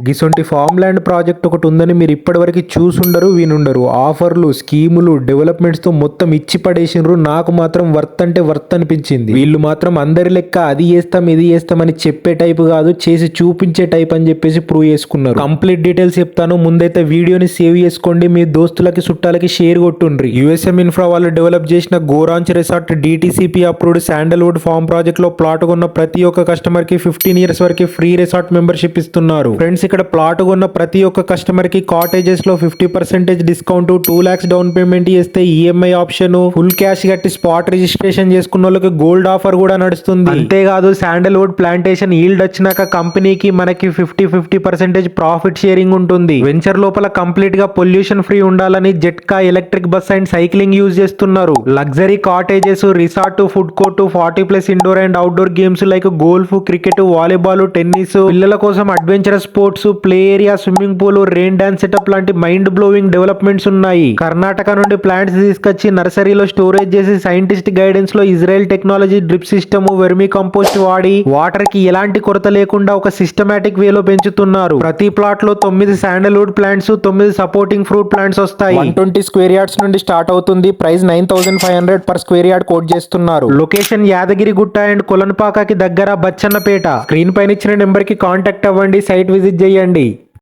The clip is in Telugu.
గిసొంటి ఫామ్ ల్యాండ్ ప్రాజెక్ట్ ఒకటి ఉందని మీరు ఇప్పటివరకు చూసుండరు వినుండరు. ఆఫర్లు, స్కీములు, డెవలప్మెంట్స్ తో మొత్తం ఇచ్చి పడేసినరు. నాకు మాత్రం వర్త్ అంటే వర్త్ అనిపించింది. వీళ్ళు మాత్రం అందరి లెక్క అది చేస్తాం ఇది చేస్తామని చెప్పే టైప్ కాదు, చేసి చూపించే టైప్ అని చెప్పేసి ప్రూవ్ చేసుకున్నారు. కంప్లీట్ డీటెయిల్స్ చెప్తాను. ముందైతే వీడియోని సేవ్ చేసుకోండి, మీ దోస్తులకి చుట్టాలకి షేర్ కొట్టుండ్రి. యుఎస్ఎం ఇన్ఫ్రా వాళ్ళు డెవలప్ చేసిన గోరాంచ్ resort DTCP approved sandalwood farm project లో ప్లాట్ కొన్న ప్రతి ఒక్క కస్టమర్ కి 15 years వరకు ఫ్రీ రిసార్ట్ మెంబర్షిప్ ఇస్తున్నారు. ఫ్రెండ్స్, ఇక్కడ ప్లాట్ కొన్న ప్రతి ఒక్క కస్టమర్ కి కాటేజెస్ లో 50% డిస్కౌంట్, 2 lakhs డౌన్ పేమెంట్ చేస్తే EMI ఆప్షన్, ఫుల్ క్యాష్ కట్టి స్పాట్ రిజిస్ట్రేషన్ చేసుకున్న వాళ్ళకి గోల్డ్ ఆఫర్ కూడా నడుస్తుంది. అంతేకాదు శాండల్వుడ్ ప్లాంటేషన్ ఈల్డ్ వచ్చినాక కంపెనీకి మనకి 50% ప్రాఫిట్ షేరింగ్ ఉంటుంది. వెంచర్ లోపల కంప్లీట్ గా పొల్యూషన్ ఫ్రీ ఉండాలని జెట్కా electric bus and cycling use చేస్తున్నారు. Luxury cottages, resort, food court, 40+ indoor and outdoor games like golf, cricket, volleyball, tennis, పిల్లల కోసం adventurous sports, play area, swimming pool, rain dance setup లాంటి మైండ్ బ్లోయింగ్ డెవలప్మెంట్స్ ఉన్నాయి. కర్ణాటక నుండి ప్లాంట్స్ తీసుకొచ్చి నర్సరీలో స్టోరేజ్ చేసి సైంటిస్ట్ గైడెన్స్ లో Israel technology drip system, vermicompost వాడి వాటర్ కి ఎలాంటి కొరత లేకుండా ఒక సిస్టమాటిక్ వేలో పెంచుతున్నారు. ప్రతి ప్లాట్ లో 9 sandalwood plants, 9 supporting fruit plants వస్తాయి. 120 square yards నుండి స్టార్ట్ అవుతుంది. Price 9,500 per square yard quote చేస్తున్నారు. లొకేషన్ యాదగిరి గుట్ట అండ్ కొలన్పాకకి దగ్గర బచ్చన్నపేట. స్క్రీన్ పైన ఇచ్చిన నెంబర్ కి కాంటాక్ట్ అవ్వండి, సైట్ విజిట్ చేయండి.